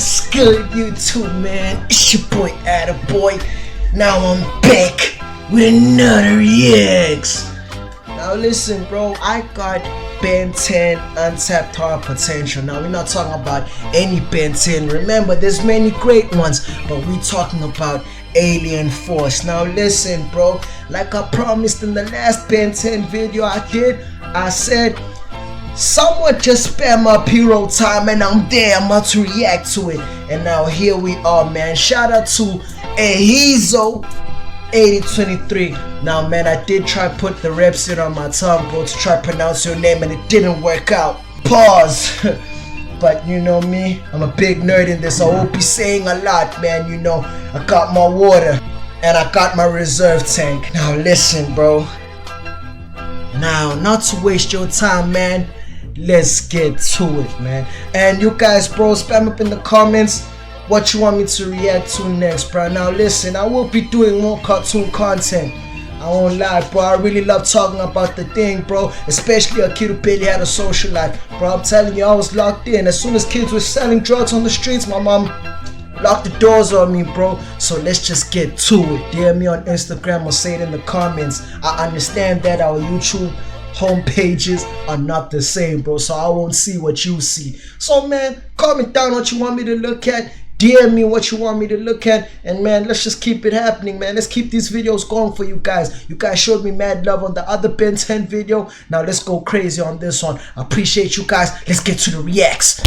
What's good, YouTube, man? It's your boy Attaboy. Now I'm back with another reacts. Now listen, bro, I got Ben 10 untapped hard potential. Now we're not talking about any Ben 10. Remember, there's many great ones, but we're talking about Alien Force. Now listen, bro, like I promised in the last Ben 10 video I said someone just spam up hero time and I'm there, I'm about to react to it. And now here we are, man. Shout out to Ehizo 8023. Now man, I did try put the reps in on my tongue, bro, to try pronounce your name and it didn't work out. Pause. But you know me, I'm a big nerd in this. I won't be saying a lot, man. You know, I got my water and I got my reserve tank. Now listen, bro. Now, not to waste your time, man, let's get to it, man. And you guys, bro, spam up in the comments what you want me to react to next, bro. Now listen, I will be doing more cartoon content. I won't lie, bro, I really love talking about the thing, bro. Especially a kid who barely had a social life. Bro, I'm telling you, I was locked in. As soon as kids were selling drugs on the streets, my mom locked the doors on me, bro. So let's just get to it. DM me on Instagram or say it in the comments. I understand that our YouTube home pages are not the same, bro, so I won't see what you see. So man, comment down what you want me to look at, DM me what you want me to look at, and man, let's just keep it happening, man. Let's keep these videos going for you guys. You guys showed me mad love on the other Ben 10 video. Now let's go crazy on this one. I appreciate you guys. Let's get to the reacts.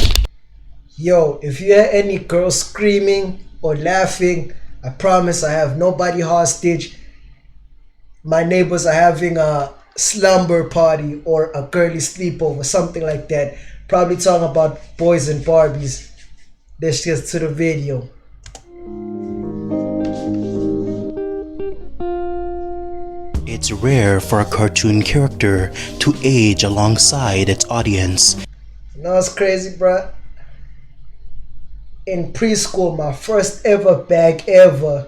Yo, if you hear any girls screaming or laughing, I promise I have nobody hostage. My neighbors are having a slumber party or a girly sleepover, something like that. Probably talking about boys and Barbies. Let's get to the video. It's rare for a cartoon character to age alongside its audience. You know what's crazy, bruh? In preschool, my first ever bag ever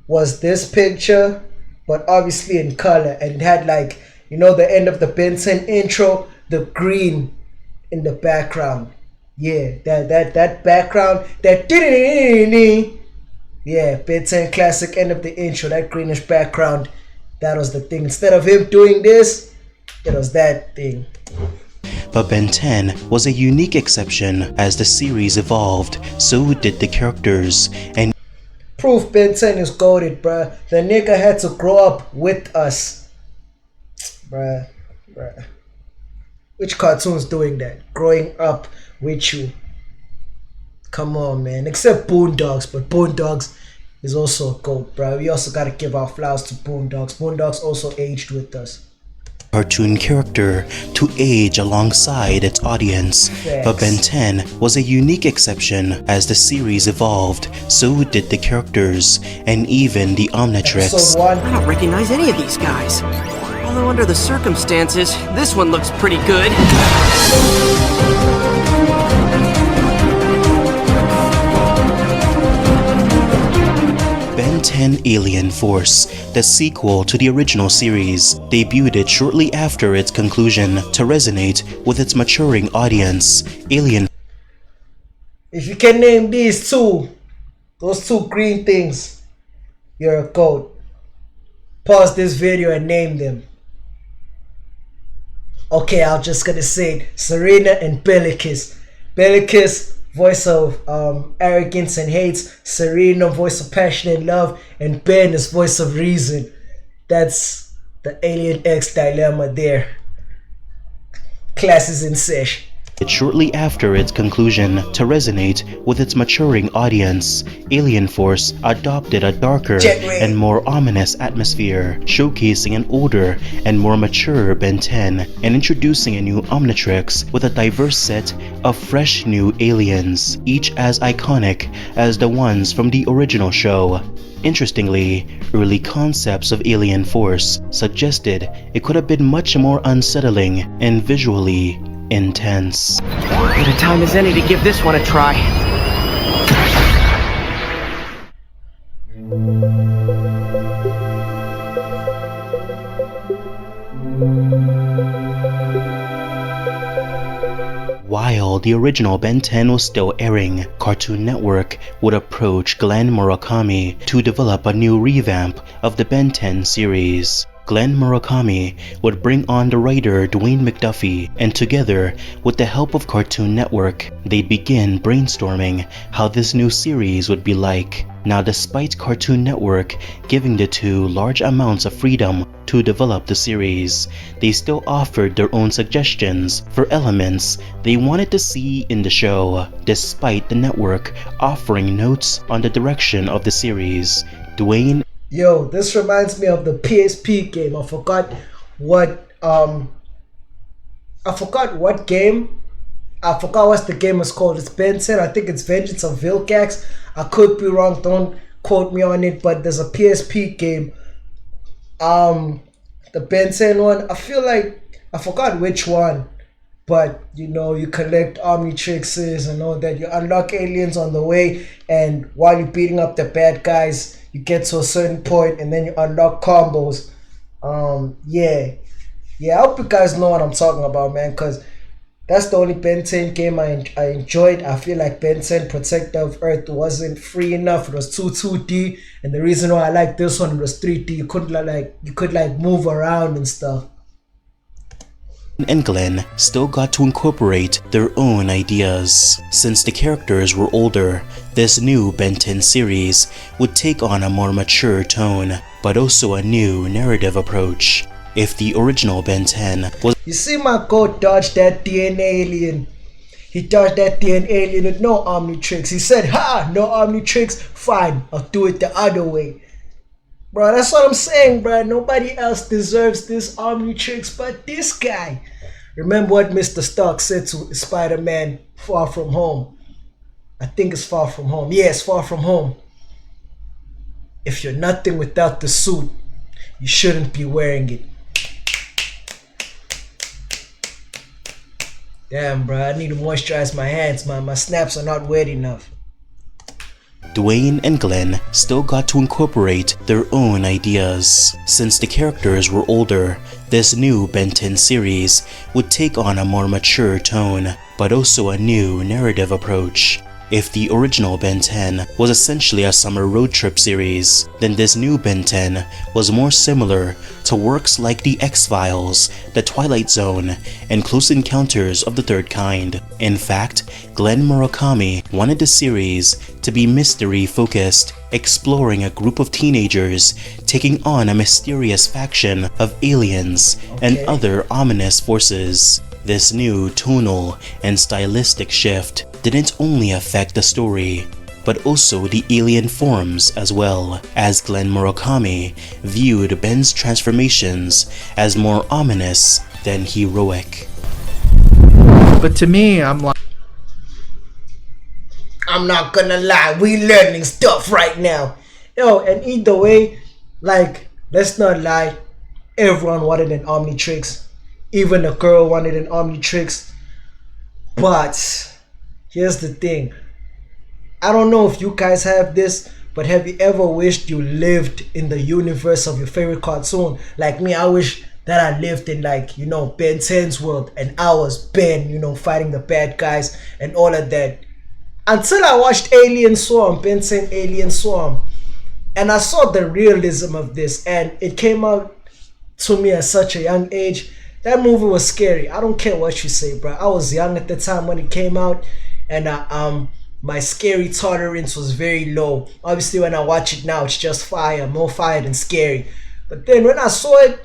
was this picture, but obviously in color, and it had, like, you know, the end of the Ben 10 intro, the green in the background. Yeah, that background, that yeah, Ben 10 classic end of the intro, that greenish background, that was the thing. Instead of him doing this, it was that thing. But Ben 10 was a unique exception. As the series evolved, so did the characters, and proof Ben 10 is goated, bruh. The nigga had to grow up with us. Bruh. Which cartoon's doing that? Growing up with you. Come on, man. Except Boondocks, but Boondocks is also a goat, bruh. We also gotta give our flowers to Boondocks. Boondocks also aged with us. cartoon character to age alongside its audience. But Ben 10 was a unique exception. As the series evolved, so did the characters, and even the Omnitrix. I don't recognize any of these guys. Although under the circumstances, this one looks pretty good. Ben 10 Alien Force, the sequel to the original series, debuted shortly after its conclusion to resonate with its maturing audience. Alien. If you can name these two, those two green things, you're a goat. Pause this video and name them. Okay, I'm just gonna say it. Serena and Bellicus. Bellicus, voice of arrogance and hates. Serena, voice of passion and love. And Ben is voice of reason. That's the Alien X dilemma there. Class is in sesh. Shortly after its conclusion to resonate with its maturing audience, Alien Force adopted a darker and more ominous atmosphere, showcasing an older and more mature Ben 10 and introducing a new Omnitrix with a diverse set of fresh new aliens, each as iconic as the ones from the original show. Interestingly, early concepts of Alien Force suggested it could have been much more unsettling and visually intense. Good a time as any to give this one a try. Wild the original Ben 10 was still airing, Cartoon Network would approach Glenn Murakami to develop a new revamp of the Ben 10 series. Glenn Murakami would bring on the writer Dwayne McDuffie, and together, with the help of Cartoon Network, they'd begin brainstorming how this new series would be like. Now, despite Cartoon Network giving the two large amounts of freedom to develop the series, they still offered their own suggestions for elements they wanted to see in the show, despite the network offering notes on the direction of the series. Dwayne. Yo, this reminds me of the PSP game. I forgot what game. I forgot what the game is called. It's Ben 10. I think it's Vengeance of Vilgax. I could be wrong. Don't quote me on it. But there's a PSP game. The Ben 10 one. I feel like I forgot which one. But you know, you collect Omnitrixes and all that. You unlock aliens on the way, and while you're beating up the bad guys, you get to a certain point, and then you unlock combos. Yeah. I hope you guys know what I'm talking about, man. Cause that's the only Ben 10 game I enjoyed. I feel like Ben 10 Protector of Earth wasn't free enough. It was too 2D, and the reason why I like this one was 3D. You could move around and stuff. And Glenn still got to incorporate their own ideas. Since the characters were older, this new Ben 10 series would take on a more mature tone, but also a new narrative approach. If the original Ben 10 was— You see my goat dodge that DNA alien. He dodged that DNA alien with no Omnitrix. He said, ha, no Omnitrix, fine, I'll do it the other way. Bro, that's what I'm saying, bro. Nobody else deserves this Omnitrix but this guy. Remember what Mr. Stark said to Spider-Man Far From Home. I think it's Far From Home. Yes, Far From Home. If you're nothing without the suit, you shouldn't be wearing it. Damn, bro, I need to moisturize my hands, man. My snaps are not wet enough. Dwayne and Glenn still got to incorporate their own ideas. Since the characters were older, this new Ben 10 series would take on a more mature tone, but also a new narrative approach. If the original Ben 10 was essentially a summer road trip series, then this new Ben 10 was more similar to works like The X-Files, The Twilight Zone, and Close Encounters of the Third Kind. In fact, Glenn Murakami wanted the series to be mystery-focused, exploring a group of teenagers taking on a mysterious faction of aliens and other ominous forces. This new tonal and stylistic shift didn't only affect the story, but also the alien forms as well, as Glenn Murakami viewed Ben's transformations as more ominous than heroic. But to me, I'm not gonna lie, we learning stuff right now. Yo, and either way, like, let's not lie, everyone wanted an Omnitrix. Even a girl wanted an Omnitrix. But here's the thing. I don't know if you guys have this, but have you ever wished you lived in the universe of your favorite cartoon? Like me, I wish that I lived in, like, you know, Ben 10's world, and I was Ben, you know, fighting the bad guys and all of that. Until I watched Alien Swarm, Ben 10 Alien Swarm, and I saw the realism of this, and it came out to me at such a young age. That movie was scary. I don't care what you say, bro. I was young at the time when it came out, and my scary tolerance was very low. Obviously, when I watch it now, it's just fire, more fire than scary. But then when I saw it,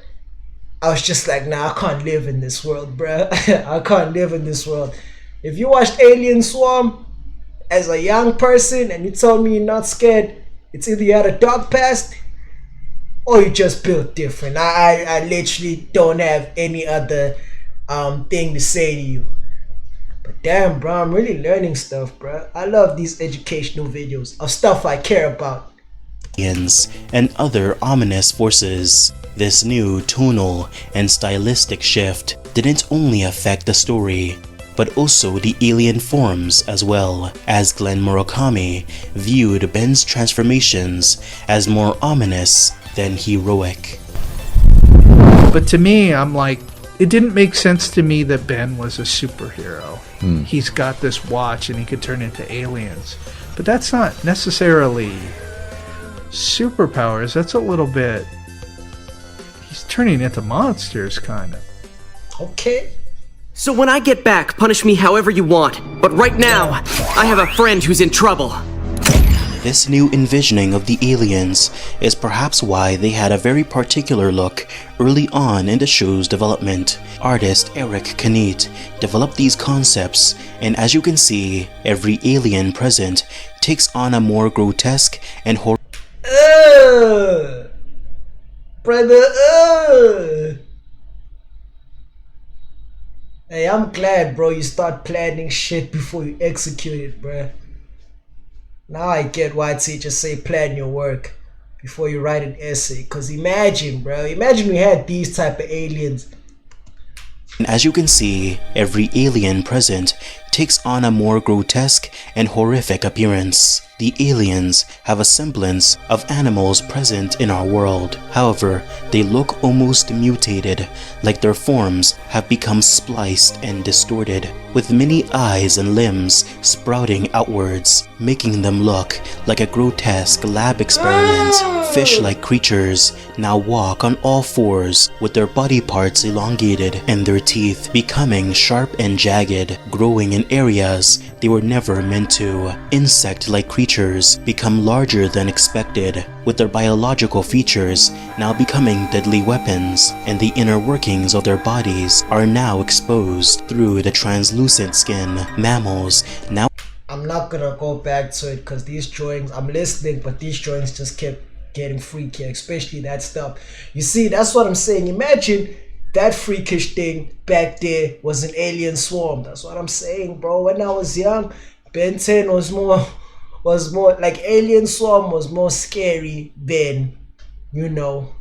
I was just like, nah, I can't live in this world, bro. I can't live in this world. If you watched Alien Swarm as a young person and you told me you're not scared, it's either you had a dark past or you just built different. I literally don't have any other thing to say to you. But damn, bro, I'm really learning stuff, bro. I love these educational videos of stuff I care about. And other ominous forces. This new tonal and stylistic shift didn't only affect the story, but also the alien forms as well, as Glenn Murakami viewed Ben's transformations as more ominous than heroic. But to me, I'm like, it didn't make sense to me that Ben was a superhero. He's got this watch and he could turn into aliens. But that's not necessarily superpowers. That's a little bit... He's turning into monsters, kind of. Okay. So when I get back, punish me however you want. But right now, I have a friend who's in trouble. This new envisioning of the aliens is perhaps why they had a very particular look early on in the show's development. Artist Eric Knight developed these concepts, and as you can see, every alien present takes on a more grotesque and Brother, Hey, I'm glad, bro, you start planning shit before you execute it, bruh. Now I get why teachers say plan your work before you write an essay. Cause imagine, bro, imagine we had these type of aliens. And as you can see, every alien present takes on a more grotesque and horrific appearance. The aliens have a semblance of animals present in our world. However, they look almost mutated, like their forms have become spliced and distorted, with many eyes and limbs sprouting outwards, making them look like a grotesque lab experiment. Fish-like creatures now walk on all fours, with their body parts elongated and their teeth becoming sharp and jagged, growing in areas they were never meant to. Insect-like creatures become larger than expected, with their biological features now becoming deadly weapons, and the inner workings of their bodies are now exposed through the translucent skin. Mammals now... I'm not gonna go back to it because these drawings, I'm listening, but these drawings just kept getting freaky, especially that stuff. You see, that's what I'm saying. Imagine that freakish thing back there was an alien swarm. That's what I'm saying, bro. When I was young, Ben 10 was more like alien swarm was more scary than, you know,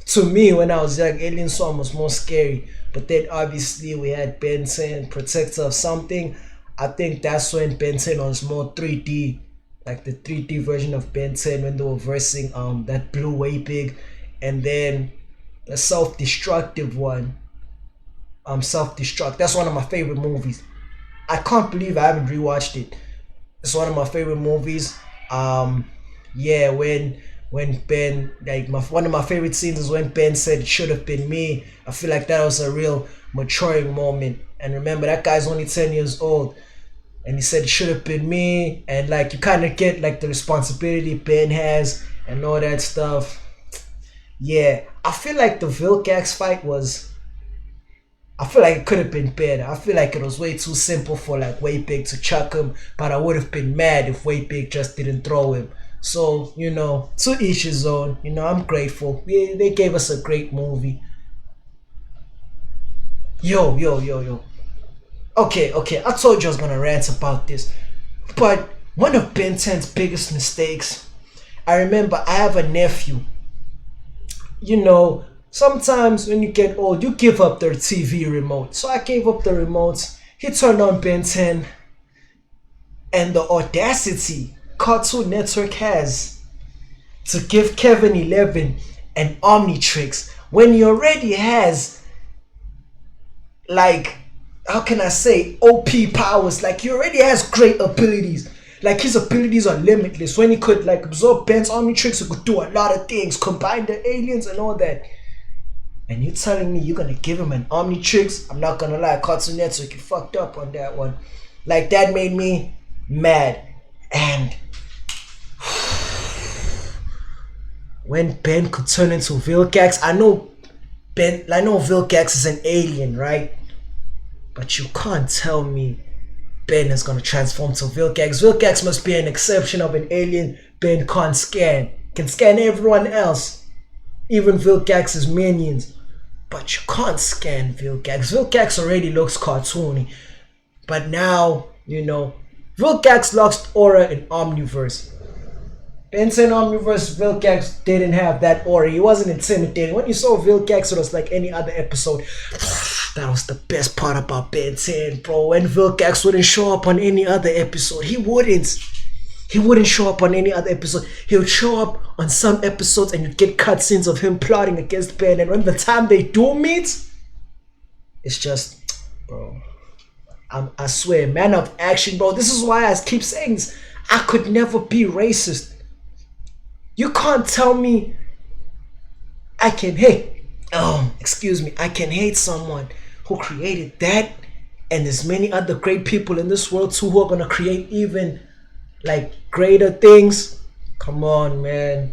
to me when I was young, alien swarm was more scary. But then obviously we had Ben 10, protector of something. I think that's when Ben 10 was more 3D, like the 3D version of Ben 10 when they were versing that Blue Way Big, and then the self-destructive one, Self-Destruct. That's one of my favorite movies. I can't believe I haven't rewatched it. It's one of my favorite movies. Yeah, when Ben, like one of my favorite scenes is when Ben said it should have been me. I feel like that was a real maturing moment. And remember, that guy's only 10 years old, and he said it should have been me. And like you kind of get like the responsibility Ben has and all that stuff. Yeah, I feel like the Vilgax fight was, I feel like it could have been better. I feel like it was way too simple for like Way Big to chuck him, but I would have been mad if Way Big just didn't throw him. So, you know, to each his own. You know, I'm grateful. They gave us a great movie. Yo. Okay, I told you I was gonna rant about this. But one of Ben 10's biggest mistakes, I remember I have a nephew. You know, sometimes when you get old, you give up their TV remote. So I gave up the remotes. He turned on Ben 10. And the audacity Cartoon Network has to give Kevin 11 an Omnitrix when he already has, like, how can I say, OP powers. Like, he already has great abilities. Like, his abilities are limitless. When he could like absorb Ben's Omnitrix, he could do a lot of things, combine the aliens and all that. And you're telling me you're gonna give him an Omnitrix? I'm not gonna lie, Cartoon Network, you fucked up on that one. Like, that made me mad. And when Ben could turn into Vilgax, I know Vilgax is an alien, right? But you can't tell me Ben is gonna transform to Vilgax. Vilgax must be an exception of an alien Ben can't scan. Can scan everyone else, even Vilgax's minions. But you can't scan Vilgax. Vilgax already looks cartoony. But now, you know, Vilgax lost aura in Omniverse. Ben 10 Omniverse, Vilgax didn't have that aura. He wasn't intimidating. When you saw Vilgax, it was like any other episode. That was the best part about Ben 10, bro. When Vilgax wouldn't show up on any other episode, he wouldn't show up on any other episode. He would show up on some episodes and you'd get cutscenes of him plotting against Ben. And when the time they do meet, It's just, bro. I swear, man of action, bro. This is why I keep saying this. I could never be racist. You can't tell me I can hate. Excuse me. I can hate someone who created that, and there's many other great people in this world too who are gonna create even like greater things. Come on, man.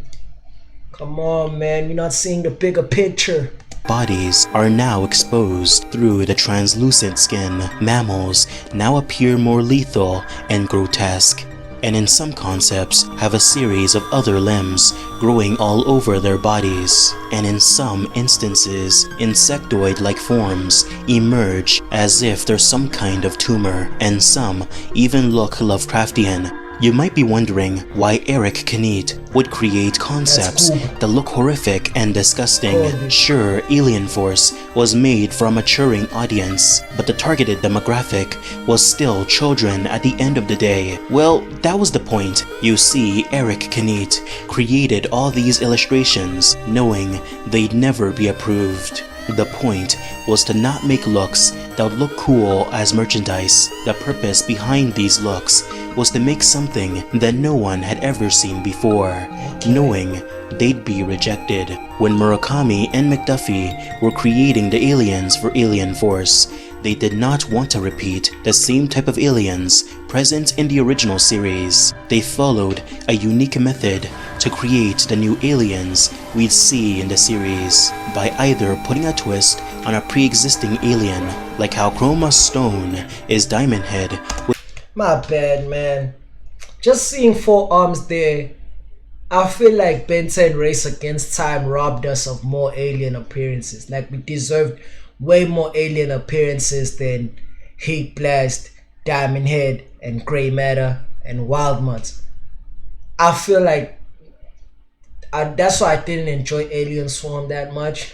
Come on, man. You're not seeing the bigger picture. Bodies are now exposed through the translucent skin. Mammals now appear more lethal and grotesque, and in some concepts have a series of other limbs growing all over their bodies. And in some instances, insectoid-like forms emerge as if they're some kind of tumor, and some even look Lovecraftian. You might be wondering why Eric Knight would create concepts that look horrific and disgusting. Sure, Alien Force was made for a maturing audience, but the targeted demographic was still children at the end of the day. Well, that was the point. You see, Eric Knight created all these illustrations knowing they'd never be approved. The point was to not make looks that would look cool as merchandise. The purpose behind these looks was to make something that no one had ever seen before, knowing they'd be rejected. When Murakami and McDuffie were creating the aliens for Alien Force, they did not want to repeat the same type of aliens present in the original series. They followed a unique method to create the new aliens we'd see in the series by either putting a twist on a pre-existing alien, like how Chroma Stone is Diamond Head. My bad, man. Just seeing 4 arms there, I feel like Ben 10 Race Against Time robbed us of more alien appearances. Like, we deserved way more alien appearances than Heat Blast, Diamond Head, and Grey Matter, and Wildmutt. I feel like that's why I didn't enjoy Alien Swarm that much.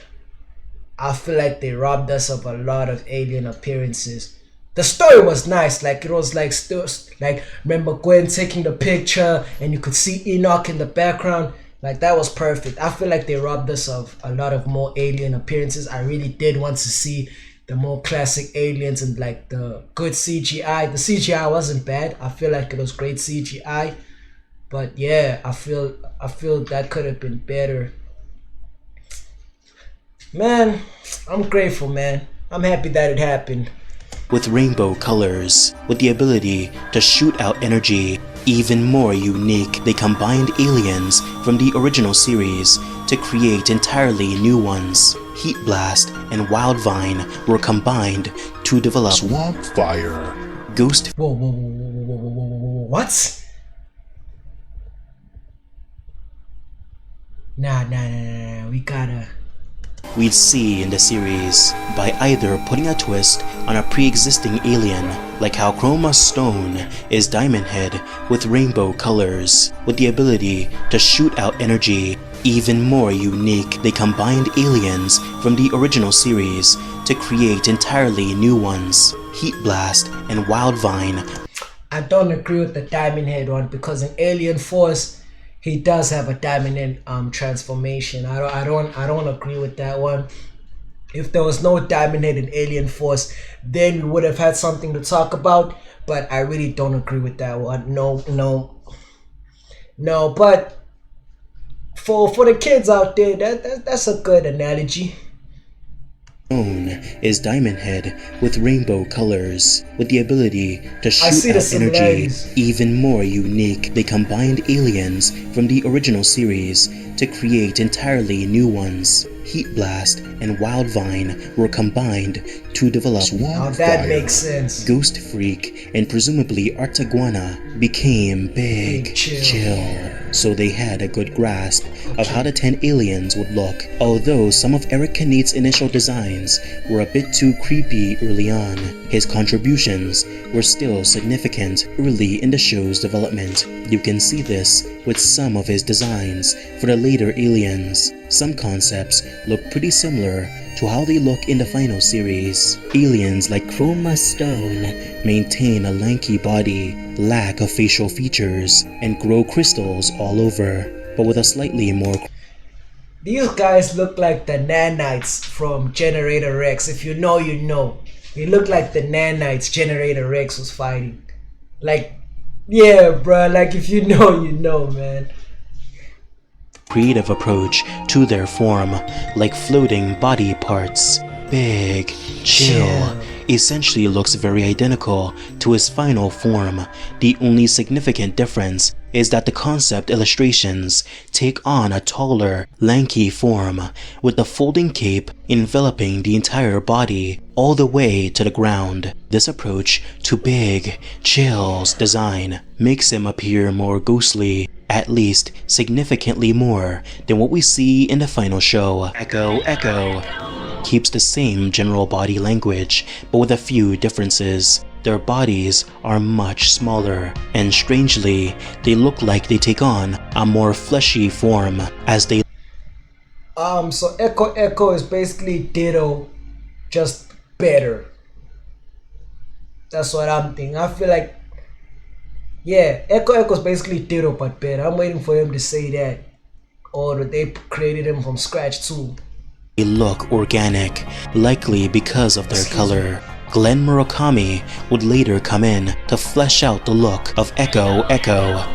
I feel like they robbed us of a lot of alien appearances. The story was nice, like it was like still like, remember Gwen taking the picture and you could see Enoch in the background. Like, that was perfect. I feel like they robbed us of a lot of more alien appearances. I really did want to see the more classic aliens and like the good CGI. The CGI wasn't bad. I feel like it was great CGI. But yeah, I feel that could have been better. Man, I'm grateful, man. I'm happy that it happened. With rainbow colors, with the ability to shoot out energy. Even more unique, they combined aliens from the original series to create entirely new ones. Heat Blast and Wildvine were combined to develop Swamp Fire. Ghost. Whoa, what? Nah, we gotta... We'd see in the series by either putting a twist on a pre-existing alien, like how Chroma Stone is Diamond Head with rainbow colors, with the ability to shoot out energy. Even more unique, they combined aliens from the original series to create entirely new ones. Heat Blast and Wildvine. I don't agree with the Diamond Head one, because in Alien Force he does have a Diamond Head transformation. I don't agree with that one. If there was no Diamond Head in Alien Force, then we would have had something to talk about. But I really don't agree with that one. No. But for the kids out there, that's a good analogy. Is Diamond Head with rainbow colors, with the ability to shoot out energy. Even more unique, they combined aliens from the original series to create entirely new ones. Heat Blast and Wildvine were combined to develop Swamp Fire. That makes sense. Ghost Freak and presumably Artaguana became Big Chill. So they had a good grasp of how the 10 aliens would look, although some of Eric Knight's initial designs were a bit too creepy early on. His contributions were still significant early in the show's development. You can see this with some of his designs for the later aliens. Some concepts look pretty similar to how they look in the final series. Aliens like Chroma Stone maintain a lanky body, lack of facial features, and grow crystals all over, but with a slightly more... These guys look like the nanites from Generator Rex. If you know, you know. They look like the nanites Generator Rex was fighting. Like, yeah, bruh. Like, if you know, you know, man. Creative approach to their form, like floating body parts. Big, chill, essentially looks very identical to his final form. The only significant difference is that the concept illustrations take on a taller, lanky form, with the folding cape enveloping the entire body all the way to the ground. This approach to Big Chill's design makes him appear more ghostly, at least significantly more than what we see in the final show. Echo keeps the same general body language, but with a few differences. Their bodies are much smaller, and strangely, they look like they take on a more fleshy form as they So Echo is basically Ditto, just better. That's what I'm thinking. I feel like, yeah, Echo is basically Ditto but better. I'm waiting for him to say that, or that they created him from scratch too. look organic, likely because of their color. Glenn Murakami would later come in to flesh out the look of Echo,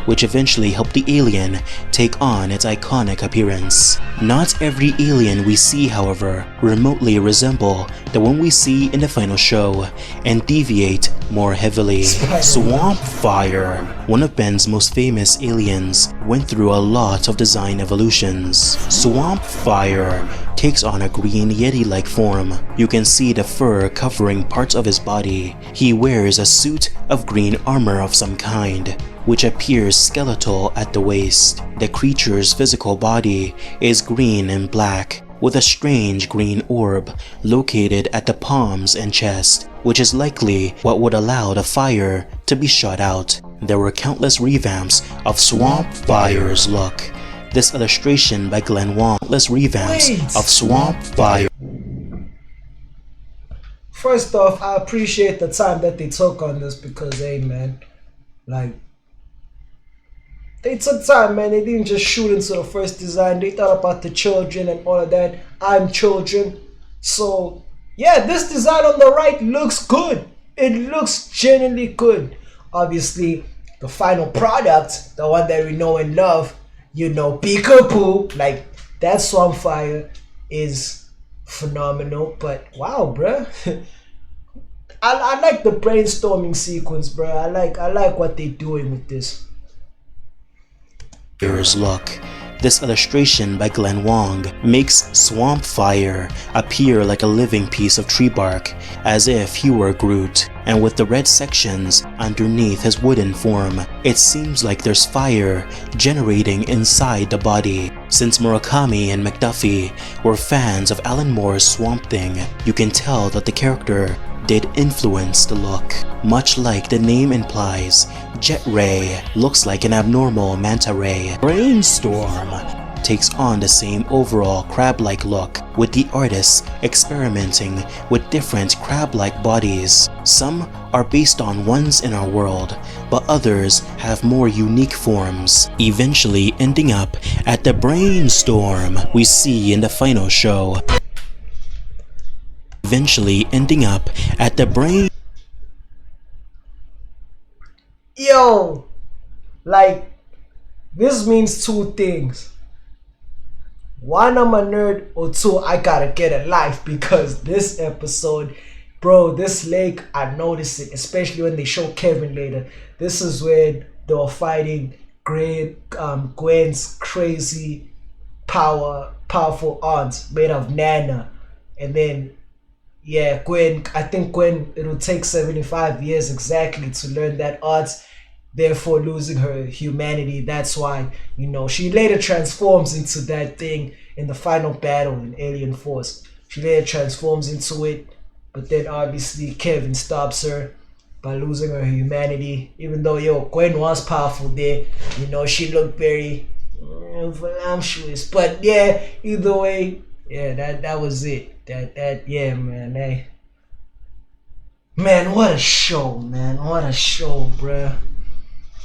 which eventually helped the alien take on its iconic appearance. Not every alien we see, however, remotely resemble the one we see in the final show, and deviate more heavily. Swamp Fire, one of Ben's most famous aliens, went through a lot of design evolutions. Swamp Fire takes on a green Yeti-like form. You can see the fur covering parts of his body. He wears a suit of green armor of some kind, which appears skeletal at the waist. The creature's physical body is green and black, with a strange green orb located at the palms and chest, which is likely what would allow the fire to be shot out. There were countless revamps of Swamp Fire's look. This illustration by Glenn Wong, countless revamps of Swamp Fire. First off, I appreciate the time that they took on this because, hey man, like, they took time, man. They didn't just shoot into the first design. They thought about the children and all of that. I'm children. So, yeah, this design on the right looks good. It looks genuinely good. Obviously, the final product, the one that we know and love, you know, Peekaboo, like, that Swamp Fire is phenomenal. But, wow, bruh. I like the brainstorming sequence, bruh. I like what they're doing with this. Look. This illustration by Glenn Wong makes Swamp Fire appear like a living piece of tree bark, as if he were Groot, and with the red sections underneath his wooden form, it seems like there's fire generating inside the body. Since Murakami and McDuffie were fans of Alan Moore's Swamp Thing, you can tell that the character did influence the look. Much like the name implies, Jet Ray looks like an abnormal manta ray. Brainstorm takes on the same overall crab-like look, with the artists experimenting with different crab-like bodies. Some are based on ones in our world, but others have more unique forms, eventually ending up at the Brainstorm we see in the final show. Eventually ending up at the brain. Yo, like, this means two things. One, I'm a nerd, or two, I gotta get a life, because this episode, bro, this lake, I noticed it, especially when they show Kevin later. This is when they were fighting Gwen's crazy powerful aunt made of Nana, and then, yeah, Gwen, I think Gwen, it'll take 75 years exactly to learn that art, therefore losing her humanity. That's why, you know, she later transforms into that thing in the final battle in Alien Force. She later transforms into it, but then obviously Kevin stops her by losing her humanity. Even though, yo, Gwen was powerful there, you know, she looked very voluptuous. But yeah, either way, yeah, that was it. Yeah, man, hey. Man, what a show, man. What a show, bruh.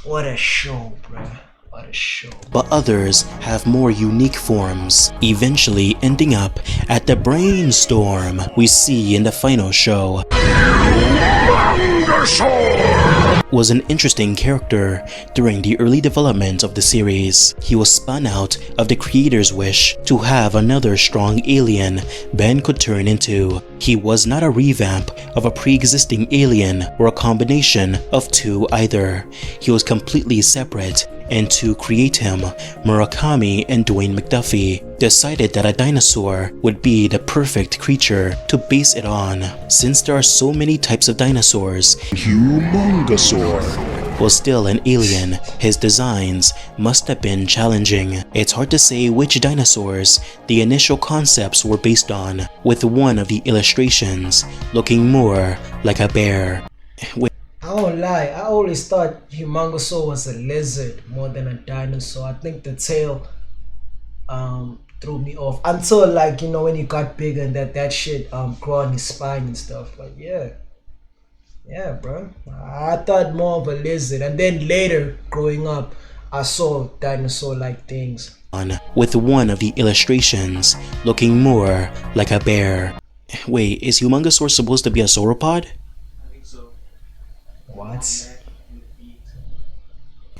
What a show, bruh. What a show. but others have more unique forms, eventually ending up at the brainstorm we see in the final show. Was an interesting character during the early development of the series. He was spun out of the creator's wish to have another strong alien Ben could turn into. He was not a revamp of a pre-existing alien or a combination of two either. He was completely separate, and to create him, Murakami and Dwayne McDuffie decided that a dinosaur would be the perfect creature to base it on. Since there are so many types of dinosaurs, Humongosaur. was still an alien, his designs must have been challenging. It's hard to say which dinosaurs the initial concepts were based on, with one of the illustrations looking more like a bear. I won't lie, I always thought Humongosaur was a lizard more than a dinosaur. I think the tail threw me off until, like, you know, when he got bigger and that shit grew on his spine and stuff. But yeah, bro, I thought more of a lizard, and then later growing up I saw dinosaur like things. With one of the illustrations looking more like a bear. Wait, is Humongosaur supposed to be a sauropod? What?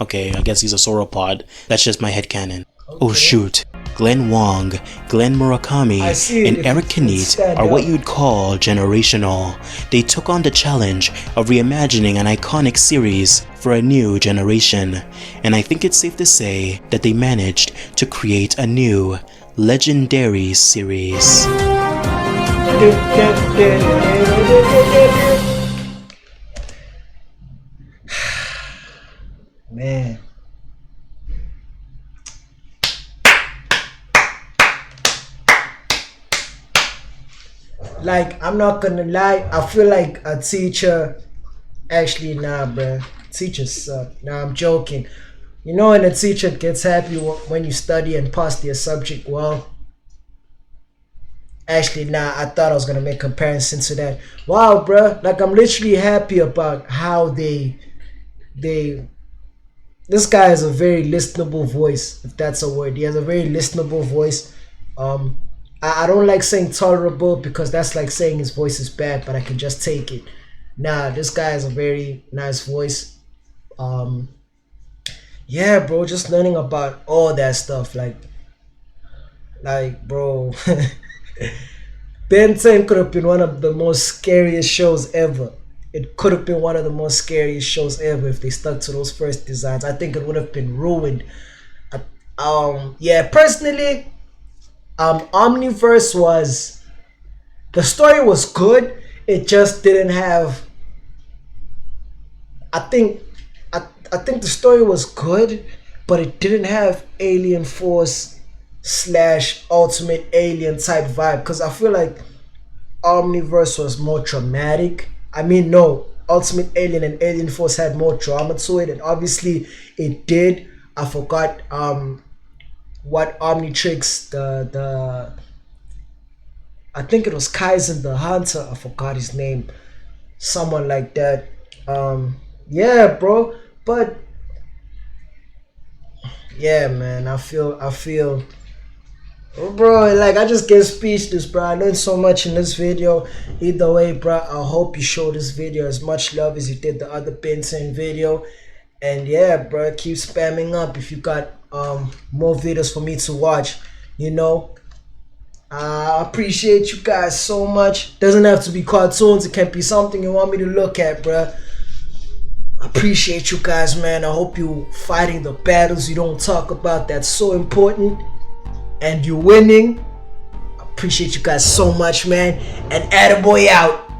Okay, I guess he's a sauropod. That's just my headcanon. Oh shoot. Glenn Wong, Glenn Murakami, and Eric Kinect are what you'd call generational. They took on the challenge of reimagining an iconic series for a new generation, and I think it's safe to say that they managed to create a new, legendary series. Man. Like, I'm not gonna lie, I feel like a teacher, actually nah bruh, teachers suck. Nah, I'm joking. You know when a teacher gets happy when you study and pass their subject well? Actually nah, I thought I was gonna make comparison to that. Wow bruh, like I'm literally happy about how this guy has a very listenable voice, if that's a word. He has a very listenable voice. I don't like saying tolerable because that's like saying his voice is bad, but I can just take it. Nah, this guy has a very nice voice. Yeah, bro, just learning about all that stuff. Like bro, Ben 10 could have been one of the most scariest shows ever. It could have been one of the most scariest shows ever if they stuck to those first designs. I think it would have been ruined. Yeah, personally, Omniverse the story was good. It just didn't have. I think the story was good, but it didn't have Alien Force / Ultimate Alien type vibe. Because I feel like Omniverse was more dramatic. I mean, no, Ultimate Alien and Alien Force had more drama to it, and obviously it did. I forgot what Omnitrix, I think it was Kaizen the Hunter, I forgot his name, someone like that. Yeah, bro, but yeah, man, I feel, bro, like I just get speechless, bro. I learned so much in this video. Either way, bro, I hope you show this video as much love as you did the other Ben 10 video. And yeah, bro, keep spamming up if you got more videos for me to watch. You know, I appreciate you guys so much. Doesn't have to be cartoons. It can be something you want me to look at, bro. I appreciate you guys, man. I hope you fighting the battles you don't talk about. That's so important. And you're winning. I appreciate you guys so much, man. And attaboy out.